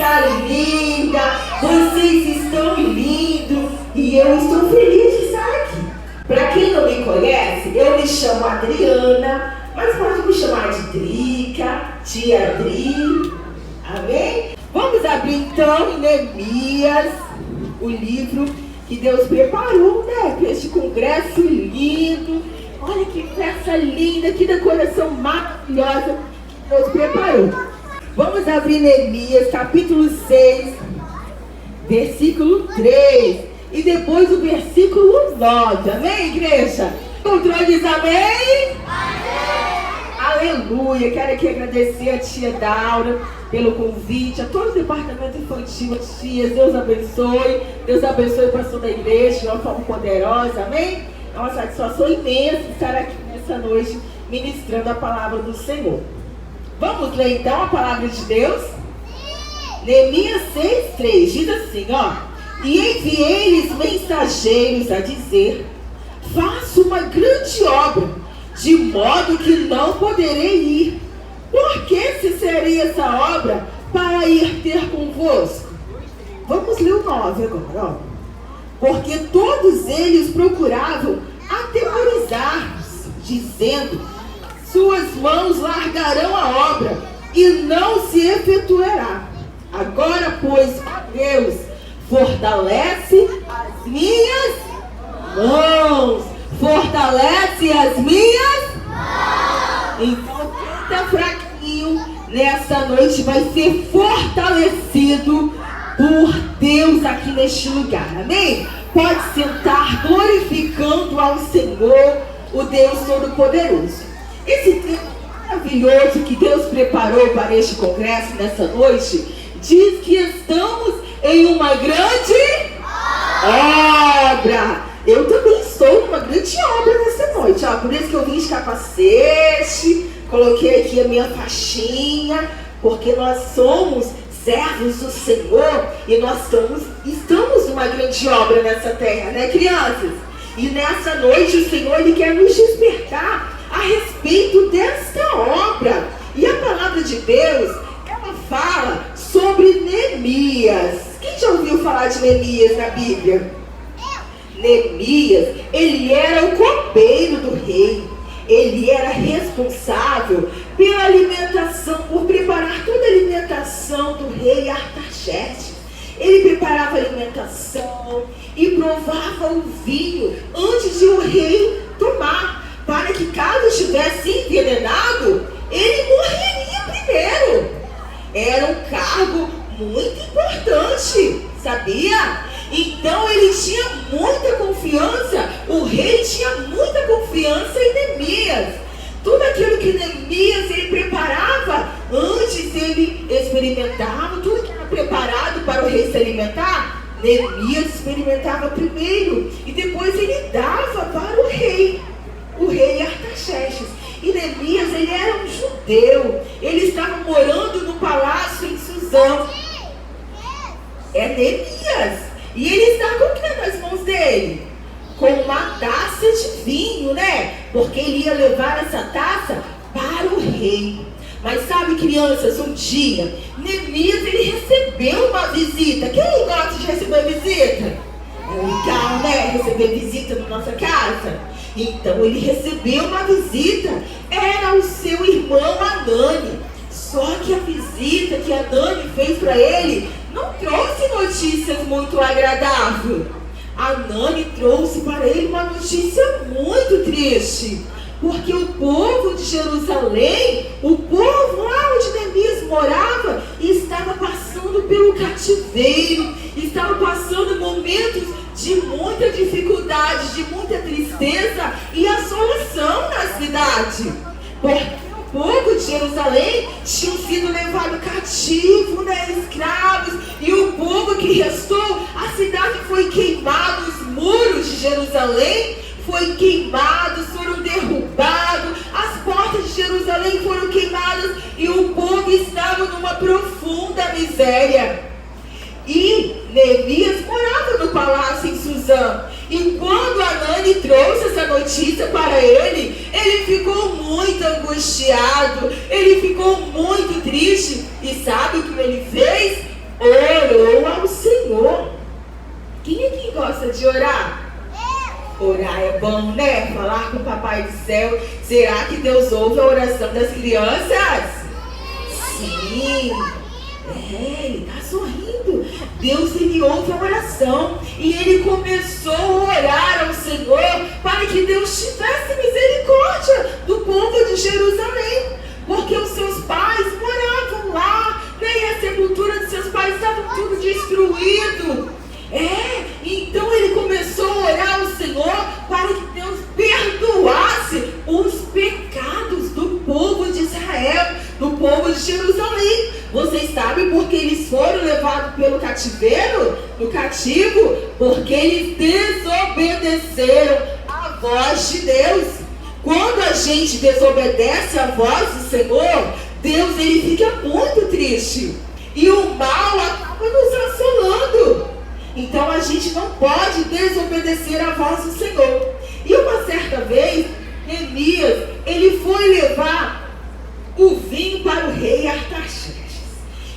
está linda, vocês estão lindos e eu estou feliz de estar aqui. Para quem não me conhece, eu me chamo Adriana, mas pode me chamar de Drica, tia Dri, amém? Vamos abrir então em Neemias, o livro que Deus preparou, né, para este congresso lindo. Olha que festa linda, que decoração maravilhosa que Deus preparou. Vamos abrir Neemias, capítulo 6, versículo 3. E depois o versículo 9. Amém, igreja? Encontrou, diz amém? Amém! Aleluia! Quero aqui agradecer a tia Daura pelo convite, a todo o departamento infantil, as tias. Deus abençoe. Deus abençoe o pastor da igreja de uma forma poderosa. Amém? É uma satisfação imensa estar aqui nessa noite ministrando a palavra do Senhor. Vamos ler então a palavra de Deus? Neemias 6:3 diz assim, ó: e enviei-lhes mensageiros a dizer: faço uma grande obra, de modo que não poderei ir. Por que cessarei essa obra para ir ter convosco? Vamos ler o 9 agora, ó. Porque todos eles procuravam atemorizar-nos, dizendo: suas mãos largarão a obra e não se efetuará. Agora, pois, ó Deus, fortalece as minhas mãos. Fortalece as minhas mãos. Então, quem está fraquinho nessa noite vai ser fortalecido por Deus aqui neste lugar. Amém? Pode sentar glorificando ao Senhor, o Deus Todo-Poderoso. Esse tempo maravilhoso que Deus preparou para este congresso nessa noite diz que estamos em uma grande obra. Eu também estou numa grande obra nessa noite, ó. Por isso que eu vim de capacete, coloquei aqui a minha faixinha, porque nós somos servos do Senhor e nós estamos numa grande obra nessa terra, né, crianças? E nessa noite o Senhor, Ele quer nos despertar a respeito desta obra. E a palavra de Deus, ela fala sobre Neemias. Quem já ouviu falar de Neemias na Bíblia? Neemias, ele era o copeiro do rei. Ele era responsável pela alimentação, por preparar toda a alimentação do rei Artaxerxes. Ele preparava a alimentação e provava o vinho antes de o rei tomar, para que caso estivesse envenenado, ele morreria primeiro. Era um cargo muito importante, sabia? Então ele tinha muita confiança, o rei tinha muita confiança em Neemias. Tudo aquilo que Neemias ele preparava, antes ele experimentava, tudo que era preparado para o rei se alimentar, Neemias experimentava primeiro e depois ele dava para o rei Artaxerxes. E Neemias, ele era um judeu, ele estava morando no palácio em Suzã. É Neemias. E ele está com o que nas mãos dele? Com uma taça de vinho, né? Porque ele ia levar essa taça para o rei. Mas sabe, crianças, um dia, Neemias, ele recebeu uma visita. Quem gosta de receber visita? É legal, né? Receber visita na nossa casa. Então, ele recebeu uma visita. Era o seu irmão Anani. Só que a visita que Anani fez para ele não trouxe notícias muito agradáveis. Anani trouxe para ele uma notícia muito triste. Porque o povo de Jerusalém, o povo lá onde Neemias morava, estava passando pelo cativeiro, estava passando momentos de muita dificuldade, de muita tristeza e assolação na cidade. Porque o povo de Jerusalém tinha sido levado cativo, né, escravos, e o povo que restou, a cidade foi queimada, os muros de Jerusalém foi queimados, foram derrubados, as portas de Jerusalém foram queimadas e o povo estava numa profunda miséria. E Neemias morava no palácio em Suzã. E quando Anani trouxe essa notícia para ele, ele ficou muito angustiado, ele ficou muito triste. E sabe o que ele fez? de orar? Orar é bom, né? Falar com o Papai do Céu. Será que Deus ouve a oração das crianças? Sim. Ele está sorrindo. Deus, ele ouve a oração. E ele começou a orar ao Senhor para que Deus tivesse misericórdia do povo de Jerusalém. Porque os seus pais moravam lá, né? E a sepultura de seus pais estava tudo destruído. Então ele começou a orar ao Senhor para que Deus perdoasse os pecados do povo de Israel, do povo de Jerusalém. Vocês sabem por que eles foram levados pelo cativeiro? No cativo? Porque eles desobedeceram à voz de Deus. Quando a gente desobedece à voz do Senhor, Deus ele fica muito triste. E o mal acaba nos assolando. Então a gente não pode desobedecer à voz do Senhor. E uma certa vez, Neemias, ele foi levar o vinho para o rei Artaxerxes.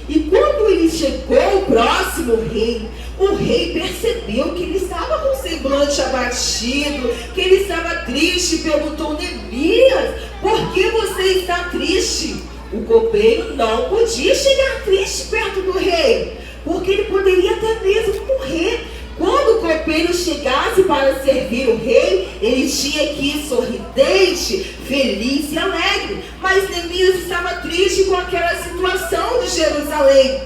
E quando ele chegou próximo ao rei, o rei percebeu que ele estava com o semblante abatido, que ele estava triste, e perguntou: Neemias, por que você está triste? O copeiro não podia chegar triste perto do rei, porque ele poderia até mesmo morrer. Quando o copeiro chegasse para servir o rei, ele tinha que ir sorridente, feliz e alegre. Mas Neemias estava triste com aquela situação de Jerusalém.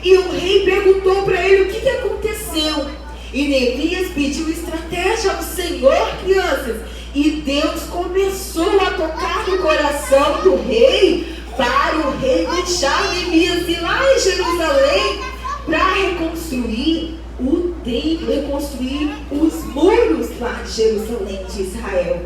E o rei perguntou para ele o que aconteceu. E Neemias pediu estratégia ao Senhor, crianças. E Deus começou a tocar no coração do rei, para o rei deixar Neemias ir lá em Jerusalém para reconstruir o templo, reconstruir os muros lá de Jerusalém, de Israel.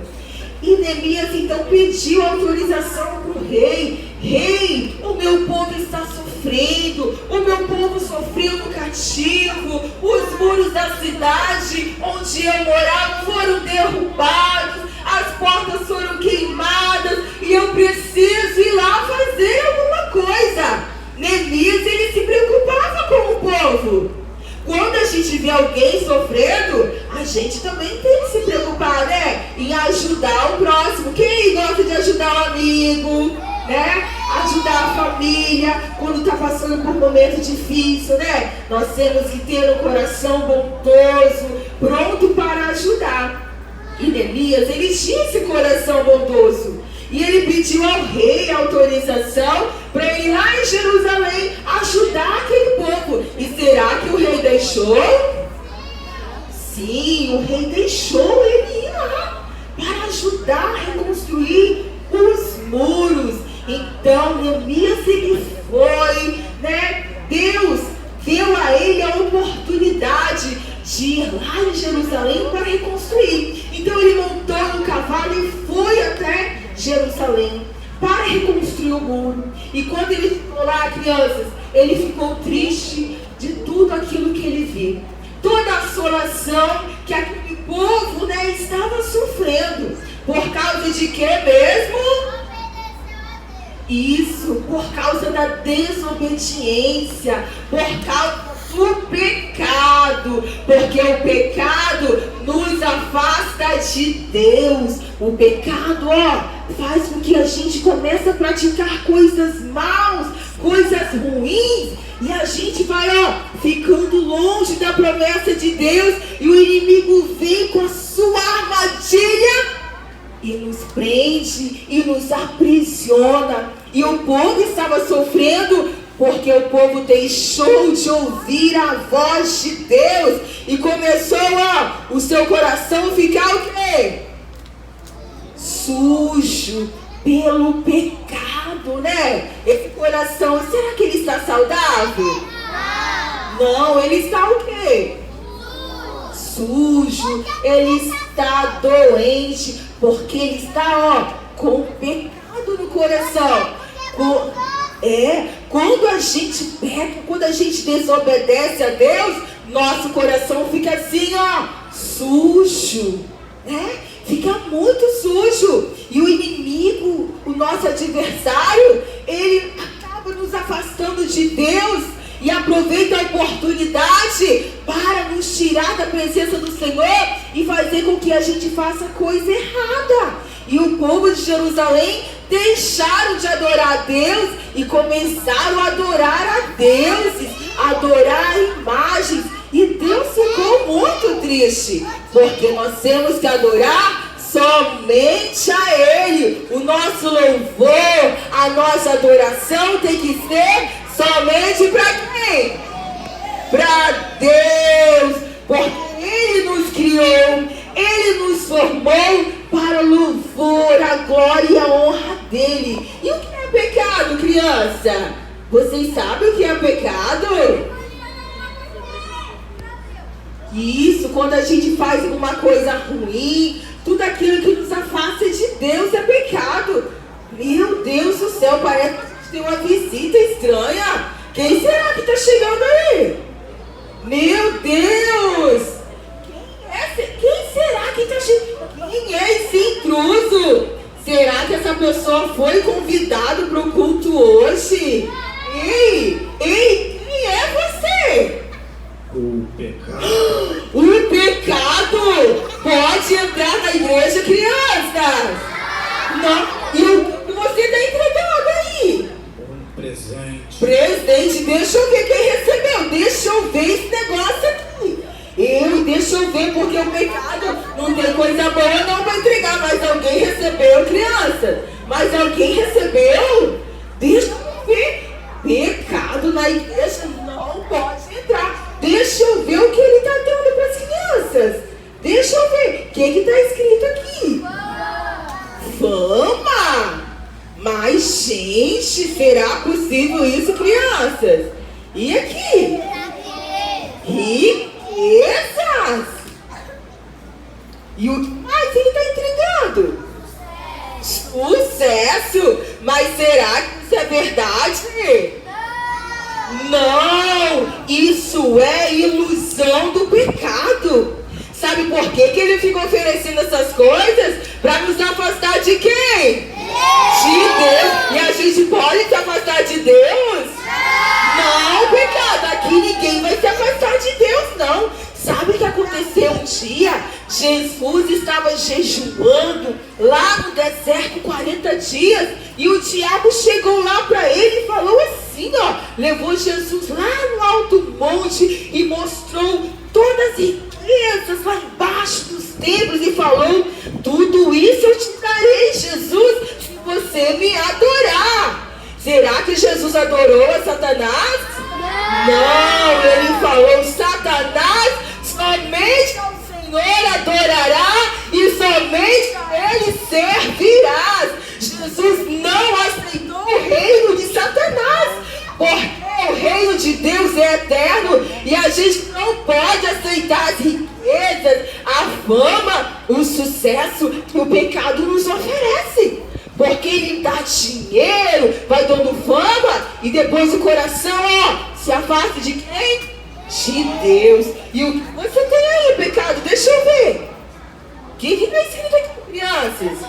E Neemias então pediu autorização para o rei: Rei, o meu povo está sofrendo, o meu povo sofreu no cativo, os muros da cidade onde eu morava foram derrubados, as portas foram queimadas e eu preciso ir lá fazer alguma coisa. Neemias, ele se preocupava com o povo. Quando a gente vê alguém sofrendo, a gente também tem que se preocupar, né? Em ajudar o próximo. Quem gosta de ajudar o amigo, né? Ajudar a família quando está passando por um momento difícil, né? Nós temos que ter um coração bondoso, pronto para ajudar. E Neemias, ele tinha esse coração bondoso. E ele pediu ao rei autorização para ir lá em Jerusalém ajudar aquele povo. E será que o rei deixou? Sim, o rei deixou ele ir lá para ajudar a reconstruir os muros. Então Neemias, ele foi, né? Deus deu a ele a oportunidade de ir lá em Jerusalém para reconstruir. Então ele montou um cavalo e foi até Jerusalém para reconstruir o muro. E quando ele ficou lá, crianças, ele ficou triste de tudo aquilo que ele viu. Toda a assolação que aquele povo, né, estava sofrendo. Por causa de quê mesmo? Isso, por causa da desobediência, por causa do pecado, porque o pecado nos afasta de Deus. O pecado, faz com que a gente comece a praticar coisas maus, coisas ruins, e a gente vai, ficando longe da promessa de Deus, e o inimigo vem com a sua armadilha e nos prende e nos aprisiona. E o povo estava sofrendo porque o povo deixou de ouvir a voz de Deus e começou o seu coração ficar o quê? Sujo pelo pecado, né? Esse coração, será que ele está saudável? Não, ele está o quê? Sujo, ele está doente, porque ele está, com pecado no coração. Quando a gente peca, quando a gente desobedece a Deus, nosso coração fica assim, sujo, né? Fica muito sujo. E o inimigo, o nosso adversário, ele acaba nos afastando de Deus e aproveita a oportunidade para nos tirar da presença do Senhor e fazer com que a gente faça coisa errada. E o povo de Jerusalém deixaram de adorar a Deus e começaram a adorar a deuses, adorar a imagens. E Deus ficou muito triste, porque nós temos que adorar somente a Ele. O nosso louvor, a nossa adoração tem que ser somente para quem? Para Deus, porque Ele nos criou, Ele nos formou para o louvor, a glória e a honra dEle. E o que é pecado, criança? Vocês sabem o que é pecado? Isso, quando a gente faz alguma coisa ruim, tudo aquilo que nos afasta de Deus é pecado. Meu Deus do céu, parece que a gente tem uma visita estranha. Quem será que está chegando aí? Meu Deus! Quem será que está chegando? Quem é esse intruso? Será que essa pessoa foi convidada para o culto hoje? Ei, quem é você? O pecado. O pecado pode entrar na igreja, crianças? Não. E o que você está entregando aí? Um presente. Presente, deixa eu ver quem recebeu. Deixa eu ver esse negócio aqui. Deixa eu ver, porque o pecado não tem coisa boa não para entregar. Mas alguém recebeu, criança? Mas alguém recebeu? Deixa eu ver. Pecado na igreja não pode entrar. Deixa eu ver o que ele está dando para as crianças. Deixa eu ver. O que está escrito aqui? Fama! Mas, gente, será possível isso, crianças? E aqui? Riquezas! E o que mais ele está entregando? Sucesso! Mas será que isso é verdade? Não! Isso é ilusão do pecado. Sabe por que ele fica oferecendo essas coisas? Para nos afastar de quem? De Deus. E a gente pode se afastar de Deus? Não, pecado. Aqui ninguém vai se afastar de Deus, não. Sabe o que aconteceu um dia? Jesus estava jejuando lá no deserto 40 dias. E o diabo chegou lá para ele e falou assim, ó. Levou Jesus lá no alto monte e mostrou todas as riquezas lá embaixo dos templos. E falou, tudo isso eu te darei, Jesus, se você me adorar. Será que Jesus adorou a Satanás? Não, ele falou, Satanás, somente ao Senhor adorará e somente a Ele servirás. Jesus não aceitou o reino de Satanás, porque o reino de Deus é eterno e a gente não pode aceitar as riquezas, a fama, o sucesso que o pecado nos oferece. Porque ele dá dinheiro, vai dando fama e depois o coração, ó, se afasta de quem? De Deus. E o que você tem aí, pecado? Deixa eu ver. O que está escrito aqui, crianças?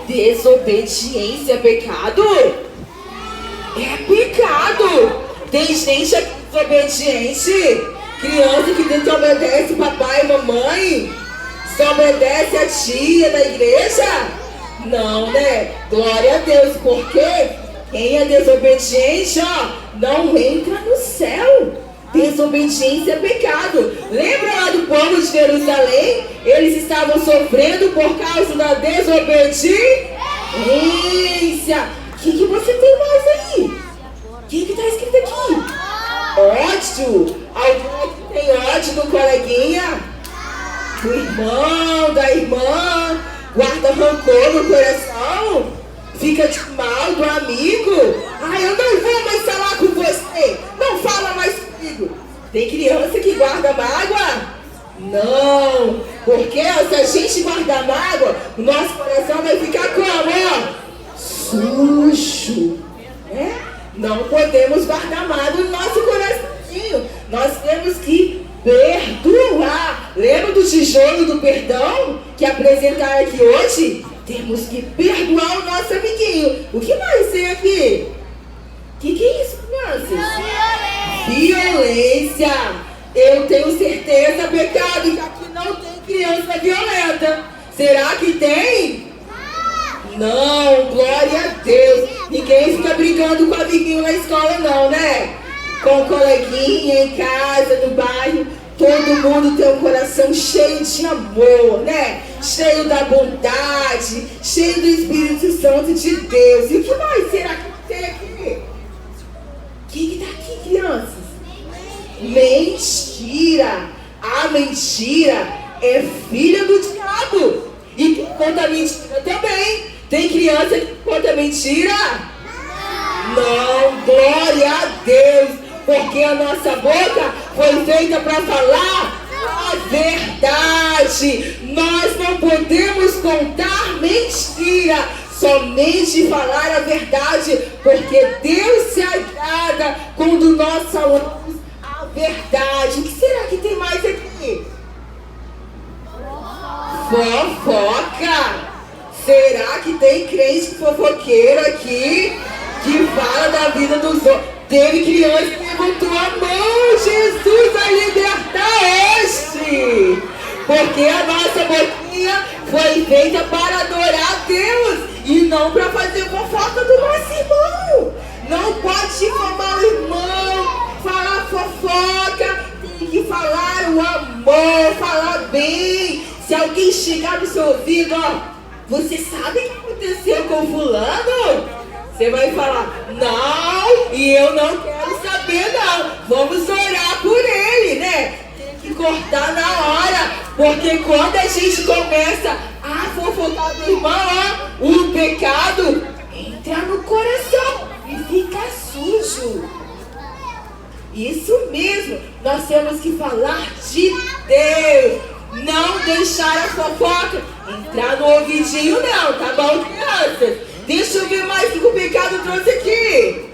Desobediência é pecado? É pecado. Tem gente aqui desobediente. Criança que desobedece papai e mamãe. Desobedece a tia da igreja. Não, né? Glória a Deus, porque quem é desobediente, ó, não entra no céu. Desobediência é pecado. Lembra lá do povo de Jerusalém? Eles estavam sofrendo por causa da desobediência. O que você tem mais aí? O que está escrito aqui? Ódio. Alguém tem ódio do coleguinha? Do irmão, da irmã? Guarda rancor no coração? Fica de mal do amigo? Eu não vou mais falar com você. Não fala mais comigo. Tem criança que guarda mágoa? Não. Porque se a gente guardar mágoa, o nosso coração vai ficar como? Sujo. Né? Não podemos guardar mágoa no nosso coraçãozinho. Nós temos que perdoar. Lembra do tijolo do perdão que apresentaram aqui hoje? Temos que perdoar o nosso amiguinho. O que mais tem aqui? O que é isso, crianças? Violência. Eu tenho certeza, pecado, que aqui não tem criança violenta. Será que tem? Não, glória a Deus. Ninguém fica brigando com o amiguinho na escola não, né? Com o coleguinha em casa, no bairro. Todo mundo tem um coração cheio de amor, né? Cheio da bondade, cheio do Espírito Santo de Deus. E o que mais será que tem aqui? O que tá aqui, crianças? Mentira. A mentira é filha do diabo. E quem conta mentira também. Tem criança que conta mentira? Não, glória a Deus. Porque a nossa boca foi feita para falar a verdade. Nós não podemos contar mentira, somente falar a verdade, porque Deus se agrada quando nós falamos a verdade. O que será que tem mais aqui? Fofoca. Será que tem crente fofoqueiro aqui que fala da vida dos outros? Teve criança que levantou a mão. Jesus vai libertar este. Porque a nossa boquinha foi feita para adorar a Deus e não para fazer fofoca do nosso irmão. Não pode difamar o irmão, falar fofoca. Tem que falar o amor, falar bem. Se alguém chegar no seu ouvido, ó, você sabe o que aconteceu com fulano? Você vai falar, não, e eu não quero saber não. Vamos orar por ele, né? Tem que cortar na hora. Porque quando a gente começa a fofocar do irmão, ó, o pecado entra no coração e fica sujo. Isso mesmo, nós temos que falar de Deus. Não deixar a fofoca entrar no ouvidinho não, tá bom, crianças? Deixa eu ver mais o que o pecado trouxe aqui.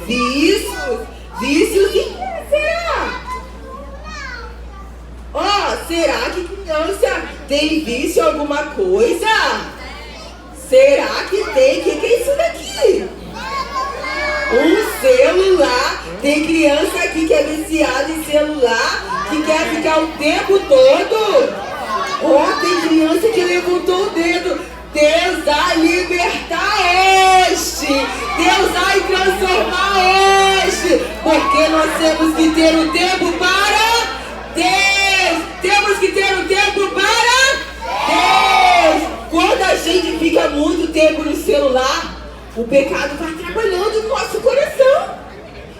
Vícios e será? Ó, será que criança tem vício em alguma coisa? Será que tem? O que é isso daqui? Um celular. Tem criança aqui que é viciada em celular, que quer ficar o tempo todo. Ó, tem criança que levantou o dedo. Deus vai libertar este. Deus vai transformar este. Porque nós temos que ter o tempo para Deus. Temos que ter o tempo para Deus. Quando a gente fica muito tempo no celular, o pecado vai trabalhando no nosso coração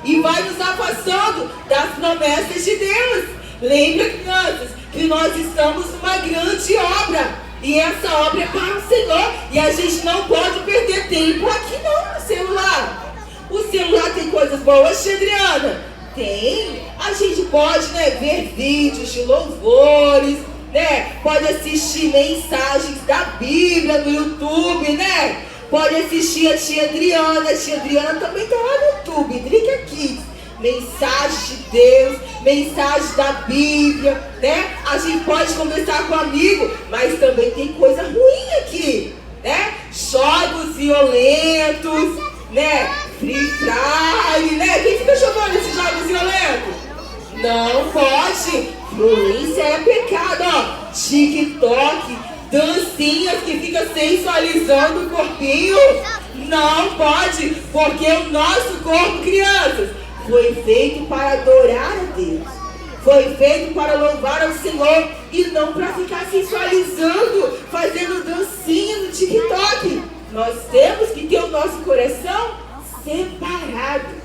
e vai nos afastando das promessas de Deus. Lembra, crianças, que nós estamos numa grande obra. E essa obra é para o Senhor. E a gente não pode perder tempo aqui não no celular. O celular tem coisas boas, tia Adriana? Tem. A gente pode, né, ver vídeos de louvores, né? Pode assistir mensagens da Bíblia no YouTube, né? Pode assistir a tia Adriana. A tia Adriana também está lá no YouTube, Drica Kids. Mensagem de Deus, mensagem da Bíblia, né? A gente pode conversar com um amigo, mas também tem coisa ruim aqui, né? Jogos violentos, né? Free Fire, né? Quem fica jogando esses jogos violentos? Não pode. Violência é pecado, ó. TikTok, dancinhas que fica sensualizando o corpinho. Não pode, porque o nosso corpo, crianças, foi feito para adorar a Deus. Foi feito para louvar ao Senhor e não para ficar sensualizando, fazendo dancinha no TikTok. Nós temos que ter o nosso coração separado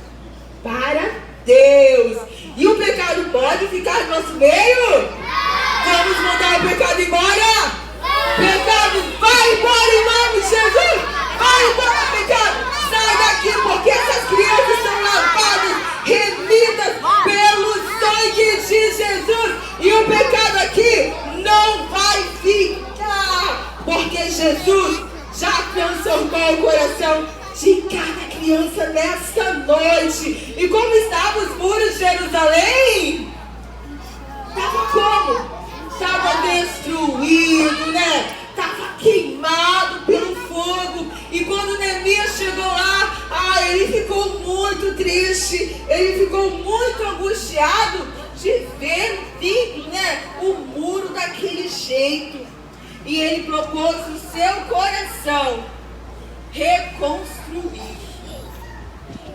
para Deus. E o pecado pode ficar no nosso meio? Vamos mandar o pecado embora? Pecado, vai embora em nome de Jesus! Vai embora, pecado! Sai daqui, porque essas crianças são lavadas, remidas pelo sangue de Jesus. E o pecado aqui não vai ficar, porque Jesus já transformou o coração de cada criança nesta noite. E como estavam os muros de Jerusalém? Estava como? Estava destruído, né? Estava queimado pelo fogo. E quando Neemias chegou lá, ele ficou muito triste, ele ficou muito angustiado de ver o muro daquele jeito. E ele propôs no seu coração reconstruir.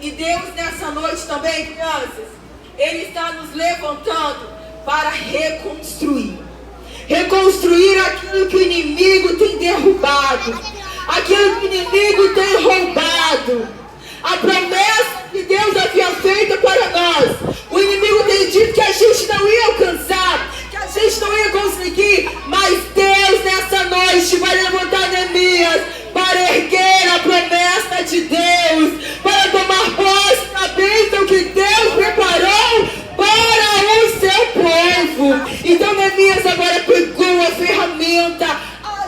E Deus nessa noite também, crianças, Ele está nos levantando para reconstruir. Reconstruir aquilo que o inimigo tem derrubado, aquilo que o inimigo tem roubado. A promessa que Deus havia feito para nós, o inimigo tem dito que a gente não ia alcançar, que a gente não ia conseguir, mas Deus nessa noite vai levantar Neemias para erguer a promessa de Deus, para tomar posse da bênção que Deus preparou para o seu povo. Então Neemias agora pegou a ferramenta,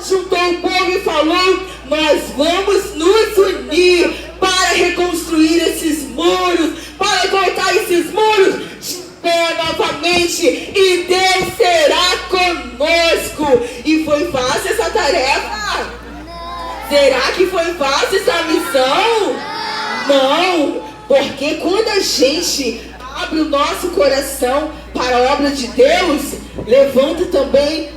juntou o povo e falou: nós vamos nos unir para reconstruir esses muros, para colocar esses muros de pé novamente, e Deus será conosco. E foi fácil essa tarefa? Será que foi fácil essa missão? Não, porque quando a gente abre o nosso coração para a obra de Deus, levanta também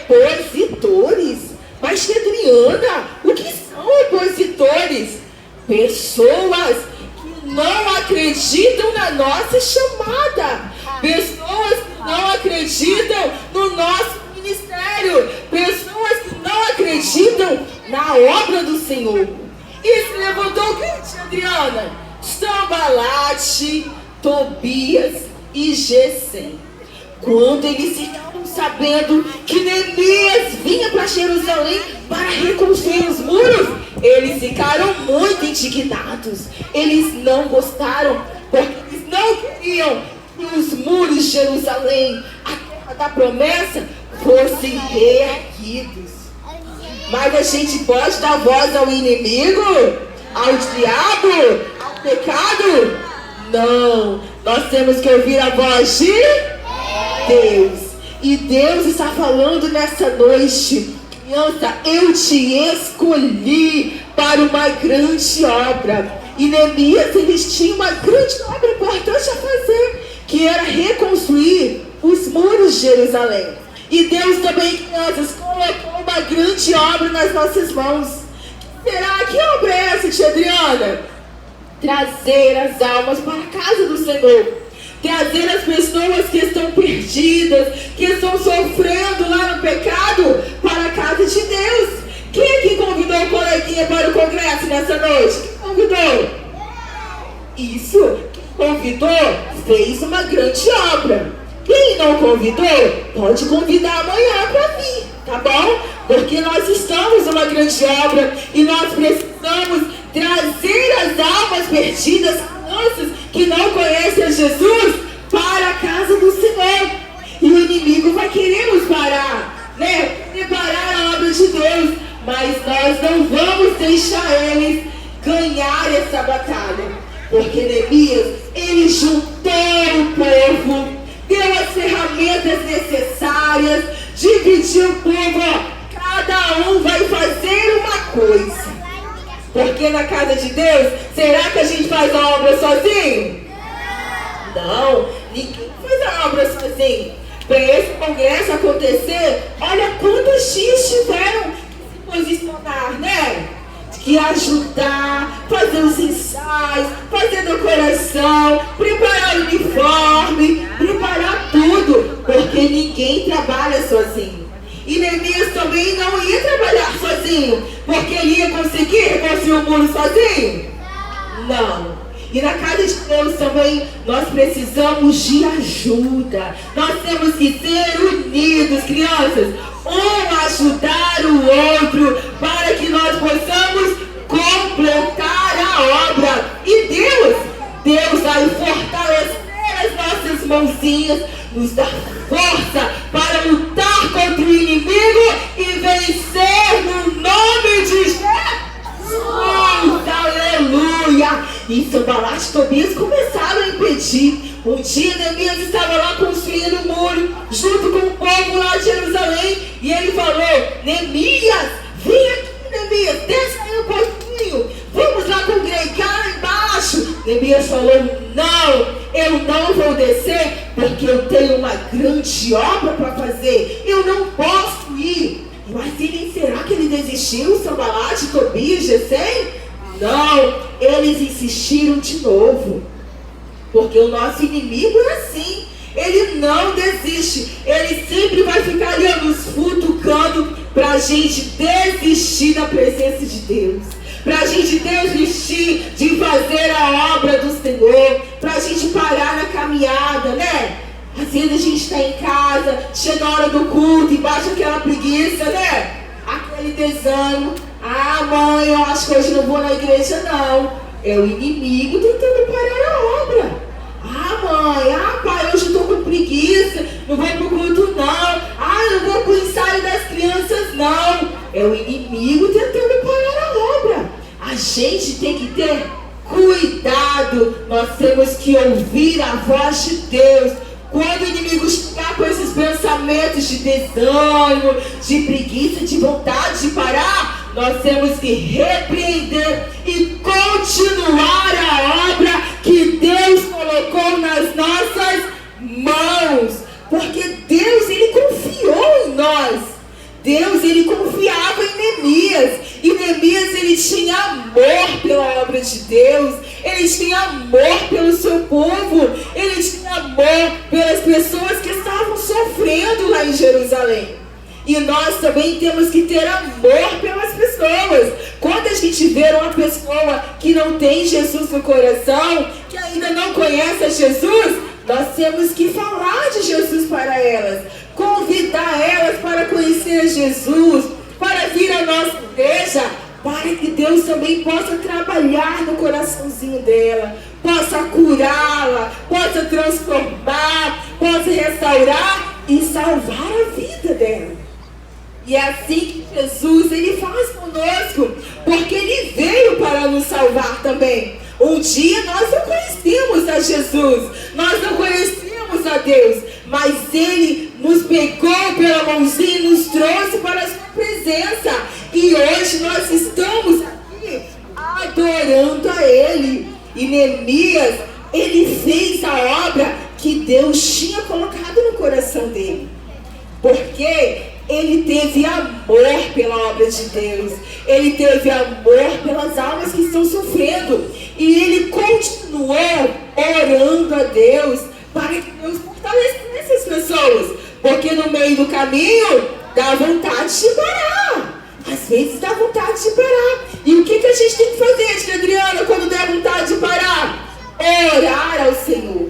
opositores. Mas, Adriana, o que são opositores? Pessoas que não acreditam na nossa chamada, pessoas que não acreditam no nosso ministério, pessoas que não acreditam na obra do Senhor. E se levantou quem, Adriana? Sambalate, Tobias e Gesem. Quando eles ficaram sabendo que Neemias vinha para Jerusalém para reconstruir os muros, eles ficaram muito indignados. Eles não gostaram, porque eles não queriam que os muros de Jerusalém, a terra da promessa, fossem reerguidos. Mas a gente pode dar voz ao inimigo, ao diabo, ao pecado? Não, nós temos que ouvir a voz de Deus. E Deus está falando nessa noite: criança, eu te escolhi para uma grande obra. E Neemias, eles tinham uma grande obra importante a fazer, que era reconstruir os muros de Jerusalém. E Deus também, crianças, colocou uma grande obra nas nossas mãos. Será que obra é essa, tia Adriana? Trazer as almas para a casa do Senhor. Trazer as pessoas que estão perdidas, que estão sofrendo lá no pecado, para a casa de Deus. Quem é que convidou o coleguinha para o congresso nessa noite? Quem convidou? Isso, quem convidou fez uma grande obra. Quem não convidou, pode convidar amanhã para vir, tá bom? Porque nós estamos numa grande obra e nós precisamos trazer as almas perdidas, crianças que não conhecem a Jesus, para a casa do Senhor. E o inimigo vai querer nos parar, né? Preparar a obra de Deus, mas nós não vamos deixar eles ganhar essa batalha. Porque Neemias, ele juntou o povo, deu as ferramentas necessárias, dividiu o povo, ó. Cada um vai fazer uma coisa. Porque na casa de Deus, será que a gente faz a obra sozinho? Não, ninguém faz a obra sozinho. Para esse congresso acontecer, olha quantos dias tiveram que se posicionar, né? Que ajudar, fazer os ensaios, fazer decoração, preparar o uniforme, preparar tudo, porque ninguém trabalha sozinho. E Neemias também não ia trabalhar sozinho, porque ele ia conseguir reconstruir o muro sozinho? Não. E na casa de Deus também nós precisamos de ajuda. Nós temos que ser unidos, crianças, um ajudar o outro, para que nós possamos completar a obra. E Deus vai fortalecer as nossas mãozinhas, nos dar força para lutar contra o inimigo e vencer no nome de Jesus. Aleluia! E Sambalate e Tobias começaram a impedir. Um dia Neemias estava lá construindo o muro, junto com o povo lá de Jerusalém, e ele falou: Neemias, vem aqui, Neemias, desce aí um pouquinho, vamos lá congregar lá embaixo. Neemias falou: não, eu não vou descer, porque eu tenho uma grande obra para fazer, eu não posso ir. Mas será que ele desistiu, Sanbalate, Tobias, Gesem? Não, eles insistiram de novo, porque o nosso inimigo é assim, ele não desiste, ele sempre vai ficar ali nos futucando para a gente desistir da presença de Deus, para a gente desistir de fazer a obra do Senhor, para a gente parar na caminhada, né? Às vezes a gente está em casa, chega a hora do culto e bate aquela preguiça, né? Aquele desânimo. Ah, mãe, eu acho que hoje não vou na igreja, não. É o inimigo tentando parar a obra. Ah, mãe, pai, hoje eu estou com preguiça, não vou para o culto, não. Ah, não vou para o ensaio das crianças, não. É o inimigo tentando parar a obra. A gente tem que ter cuidado. Nós temos que ouvir a voz de Deus. Quando o inimigo chegar com esses pensamentos de desânimo, de preguiça, de vontade de parar, nós temos que repreender e continuar a obra que Deus colocou nas nossas mãos. Porque Deus, Ele confiou em nós. Deus, Ele confiava em Neemias. E Neemias, ele tinha amor pela obra de Deus. Ele tinha amor pelo seu povo. Ele tinha amor pelas pessoas que estavam sofrendo lá em Jerusalém. E nós também temos que ter amor pelas pessoas. Quando a gente vê uma pessoa que não tem Jesus no coração, que ainda não conhece a Jesus, nós temos que falar de Jesus para elas, convidar elas para conhecer Jesus, para vir à nossa igreja, para que Deus também possa trabalhar no coraçãozinho dela, possa curá-la, possa transformar, possa restaurar e salvar a vida dela. E é assim que Jesus, Ele faz conosco, porque Ele veio para nos salvar também. Um dia nós não conhecíamos a Jesus, nós não conhecíamos a Deus, mas Ele nos pegou pela mãozinha e nos trouxe para a sua presença. E hoje nós estamos aqui adorando a Ele. E Neemias, ele fez a obra que Deus tinha colocado no coração dele, porque ele teve amor pela obra de Deus. Ele teve amor pelas almas que estão sofrendo. E ele continuou orando a Deus para que Deus fortalecesse as pessoas. Porque no meio do caminho dá vontade de parar. Às vezes dá vontade de parar. E o que a gente tem que fazer, tia Adriana, quando der vontade de parar? Orar ao Senhor.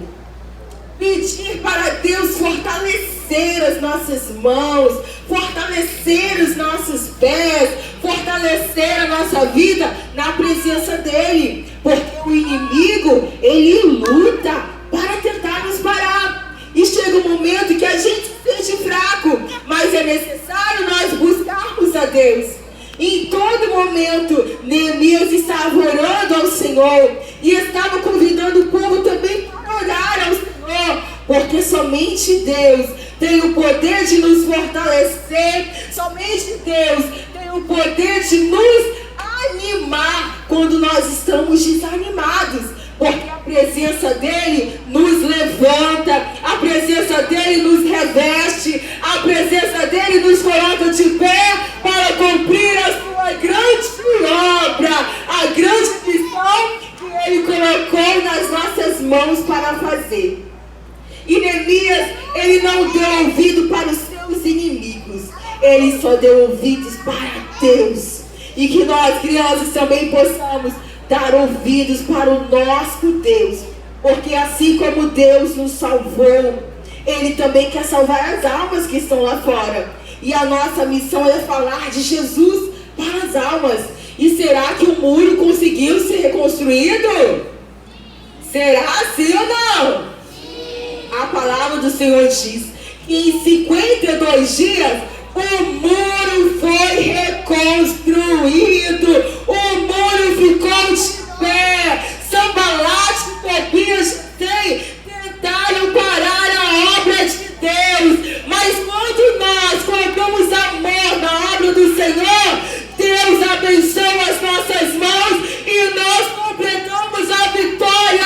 Pedir para Deus fortalecer as nossas mãos, fortalecer os nossos pés, fortalecer a nossa vida na presença dEle. Porque o inimigo, ele luta para tentar nos parar. E chega um momento que a gente se sente fraco, mas é necessário nós buscarmos a Deus. E em todo momento, Neemias estava orando ao Senhor e estava convidando o povo também para orar ao Senhor, porque somente Deus tem o poder de nos fortalecer, somente Deus tem o poder de nos animar quando nós estamos desanimados, porque a presença dEle nos levanta, a presença dEle nos reveste, a presença dEle nos coloca de pé para cumprir a sua grande obra, a grande missão que Ele colocou nas nossas mãos para fazer. E Neemias, ele não deu ouvido para os seus inimigos, ele só deu ouvidos para Deus. E que nós, crianças, também possamos dar ouvidos para o nosso Deus, porque assim como Deus nos salvou, Ele também quer salvar as almas que estão lá fora. E a nossa missão é falar de Jesus para as almas. E será que o muro conseguiu ser reconstruído? Será sim ou não? A palavra do Senhor diz que em 52 dias o muro foi reconstruído, o muro ficou de pé. Sanbalate e Tobias tentaram parar a obra de Deus, mas quando nós colocamos amor na obra do Senhor, Deus abençoa as nossas mãos e nós completamos a vitória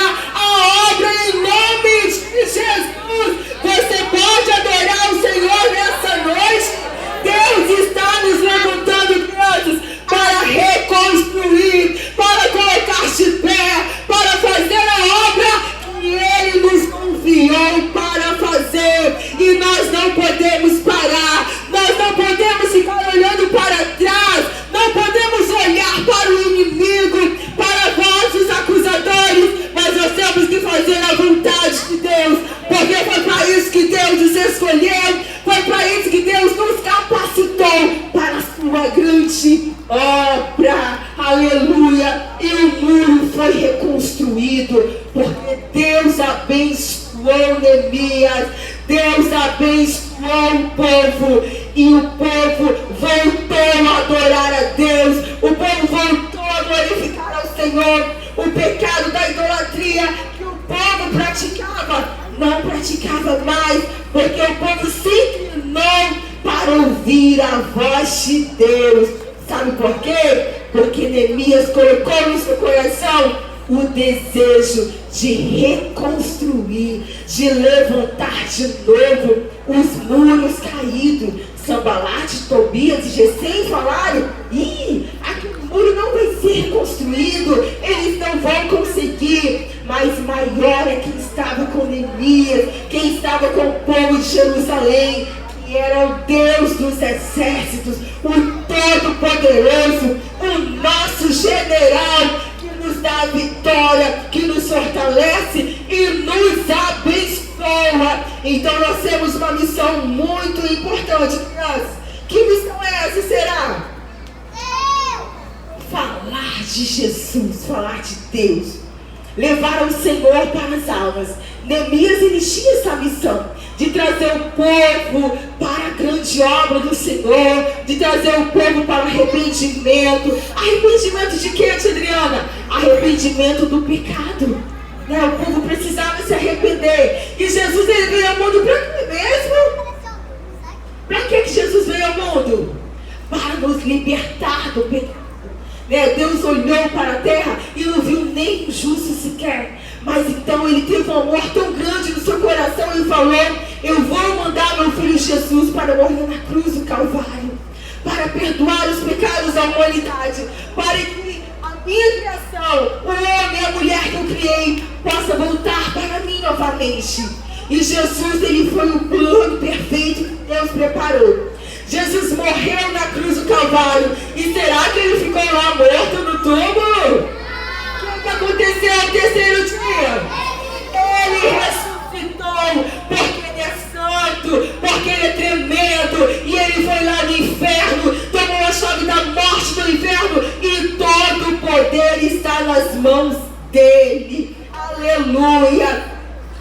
abençoou Neemias. Deus abençoou o povo e o povo voltou a adorar a Deus. O povo voltou a glorificar ao Senhor. O pecado da idolatria que o povo praticava, não praticava mais, porque o povo se inclinou para ouvir a voz de Deus. Sabe por quê? Porque Neemias colocou no seu coração o desejo de reconstruir, de levantar de novo os muros caídos. Sanbalate, Tobias e Gesem falaram: aquele muro não vai ser reconstruído, eles não vão conseguir. Mas maior é quem estava com Neemias, quem estava com o povo de Jerusalém, que era o Deus dos exércitos, o Todo-Poderoso, o nosso general, que nos dá a vitória, que nos fortalece e nos abençoa. Então nós temos uma missão muito importante, crianças. Que missão é essa, será? Falar de Jesus, falar de Deus, levar o Senhor para as almas. Neemias, ele tinha essa missão de trazer o povo para a grande obra do Senhor, de trazer o povo para o arrependimento. Arrependimento de quê, tia Adriana? Arrependimento do pecado. O povo precisava se arrepender. E Jesus, ele veio ao mundo para quê mesmo? Para que Jesus veio ao mundo? Para nos libertar do pecado. Deus olhou para a terra e não viu nem um justo sequer. Mas então ele teve um amor tão grande no seu coração e falou: eu vou mandar meu filho Jesus para morrer na cruz do Calvário, para perdoar os pecados da humanidade, para que a minha criação, o homem e a mulher que eu criei, possa voltar para mim novamente. E Jesus, ele foi o plano perfeito que Deus preparou. Jesus morreu na cruz do Calvário. E será que ele ficou lá morto no túmulo? O que aconteceu no terceiro dia? Ele ressuscitou, porque ele é santo, porque ele é tremendo. E ele foi lá no inferno, tomou a chave da morte do inferno, e todo o poder está nas mãos dele. Aleluia!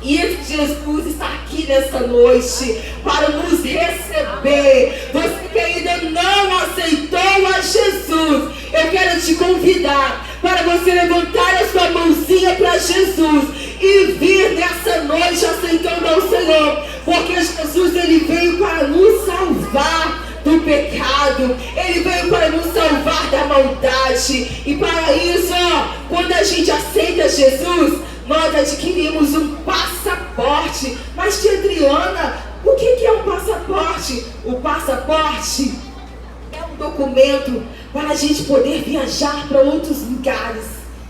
E Jesus está aqui nessa noite para nos receber. Você que ainda não aceitou a Jesus, eu quero te convidar para você levantar a sua mãozinha para Jesus e vir nessa noite aceitando ao Senhor, porque Jesus, ele veio para nos salvar do pecado, ele veio para nos salvar da maldade. E para isso, quando a gente aceita Jesus, nós adquirimos um passaporte. Mas, tia Adriana, o que é um passaporte? O passaporte é um documento para a gente poder viajar para outros lugares,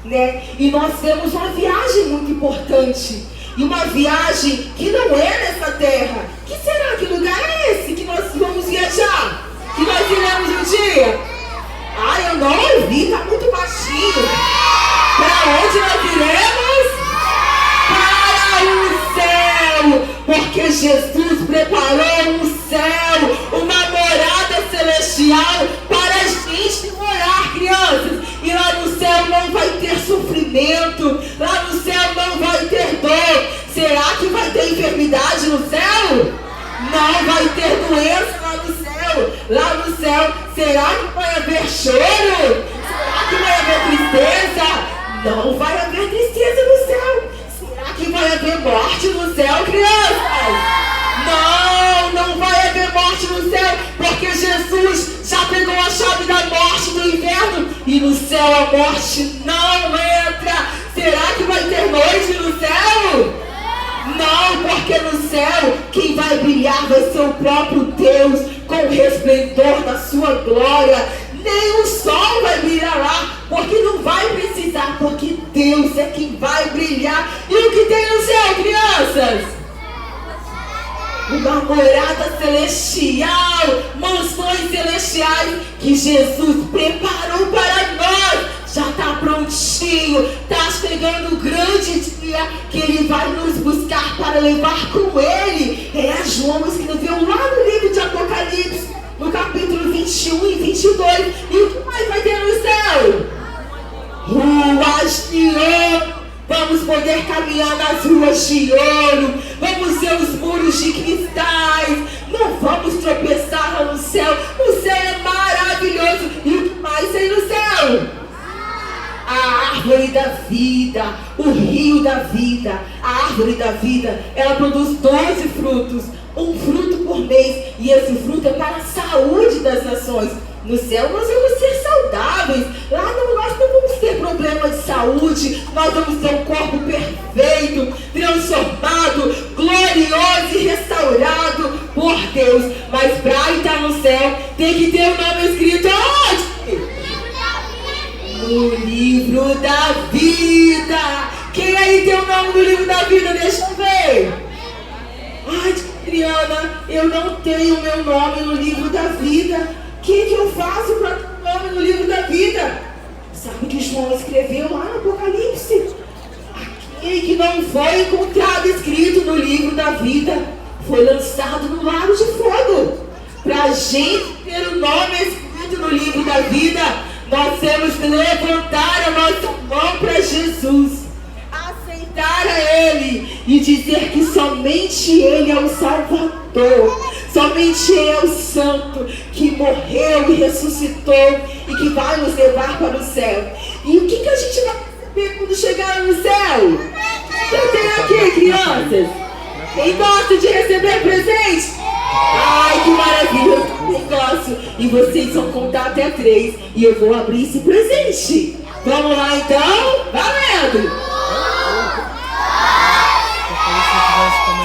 né? E nós temos uma viagem muito importante, e uma viagem que não é nessa terra. Que será? Que lugar é esse que nós vamos viajar? Que nós iremos um dia? Eu não ouvi, está muito baixinho. Para onde nós iremos? Para o céu, porque Jesus preparou um céu, uma morada celestial para a gente morar, crianças. E lá no céu não vai ter sofrimento, lá no céu não vai ter dor. Será que vai ter enfermidade no céu? Não vai ter doença lá no céu. Lá no céu, será que vai haver choro? Será que vai haver tristeza? Não vai haver tristeza no céu. Será que vai haver morte no céu, crianças? Não vai haver morte no céu, porque Jesus já pegou a chave da morte do inferno, e no céu a morte não entra. Será que vai ter noite no céu? Não, porque no céu quem vai brilhar vai ser o próprio Deus, com o resplendor da sua glória. Nem o sol vai brilhar lá, porque não vai precisar, porque Deus é quem vai brilhar. E o que tem no céu, crianças? Uma morada celestial, mansões celestiais que Jesus preparou para nós. Já está prontinho, está chegando o grande dia que Ele vai nos buscar para levar com Ele. João escreveu lá no livro de Apocalipse, no capítulo 21 e 22. E o que mais vai ter no céu? Ruas de ouro. Vamos poder caminhar nas ruas de ouro, vamos ver os muros de cristais, não vamos tropeçar lá no céu. O céu é maravilhoso. E o que mais tem no céu? A árvore da vida, o rio da vida. A árvore da vida, ela produz 12 frutos, um fruto por mês, e esse fruto é para a saúde das nações. No céu nós vamos ser saudáveis, lá nós não vamos ter problema de saúde, nós vamos ter um corpo perfeito, transformado, glorioso e restaurado por Deus. Mas para estar no céu, tem que ter o nome escrito onde? No livro da vida. Quem aí tem o nome do livro da vida? Deixa eu ver. Ai, Adriana, eu não tenho meu nome no livro da vida. O que eu faço para ter o nome no livro da vida? Sabe o que João escreveu lá no Apocalipse? Aquele que não foi encontrado escrito no livro da vida foi lançado no lago de fogo. Para a gente ter o nome escrito no livro da vida, nós temos que levantar a nossa mão para Jesus, aceitar a Ele e dizer que somente Ele é o Salvador, somente Ele é o Santo que morreu e ressuscitou e que vai nos levar para o céu. E o que a gente vai receber quando chegar no céu? Quem tem aqui, crianças? Quem gosta de receber presente? Ai, que maravilha, eu também gosto. E vocês vão contar até 3 e eu vou abrir esse presente. Vamos lá então? Valendo!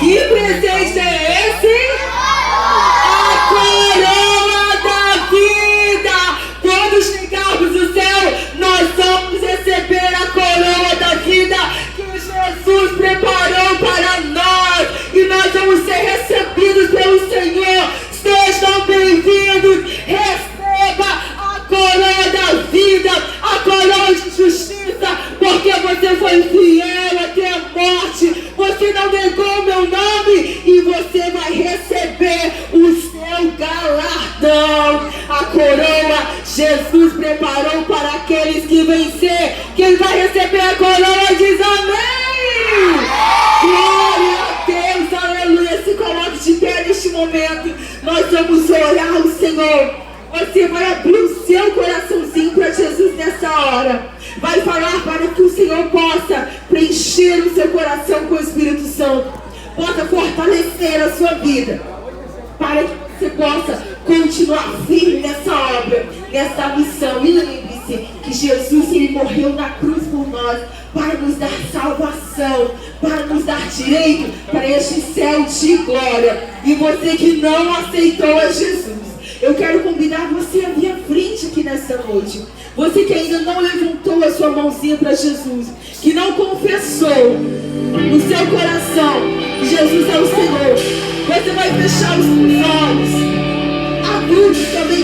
Que presente é esse? A coroa da vida! Quando chegarmos no céu, nós vamos receber a coroa da vida que Jesus preparou para nós, e nós vamos ser recebidos pelo Senhor. Sejam bem-vindos, receba a coroa da vida, a coroa de justiça, porque você foi fiel até a morte, você não negou meu nome, e você vai receber o seu galardão. A coroa Jesus preparou para aqueles que vencer. Quem vai receber a coroa diz amém. Glória a Deus, aleluia. Se coloque de pé neste momento. Nós vamos orar ao Senhor. Você vai abrir o seu coraçãozinho para Jesus nessa hora. Vai falar para que o Senhor possa preencher o seu coração com o Espírito Santo, possa fortalecer a sua vida, para que você possa continuar firme nessa obra, nessa missão. E lembre-se que Jesus, Ele morreu na cruz por nós, para nos dar salvação, para nos dar direito para este céu de glória. E você que não aceitou a Jesus, eu quero convidar você a vir à frente aqui nessa noite. Você que ainda não levantou a sua mãozinha para Jesus, que não confessou no seu coração que Jesus é o Senhor, você vai fechar os seus olhos. Adultos também,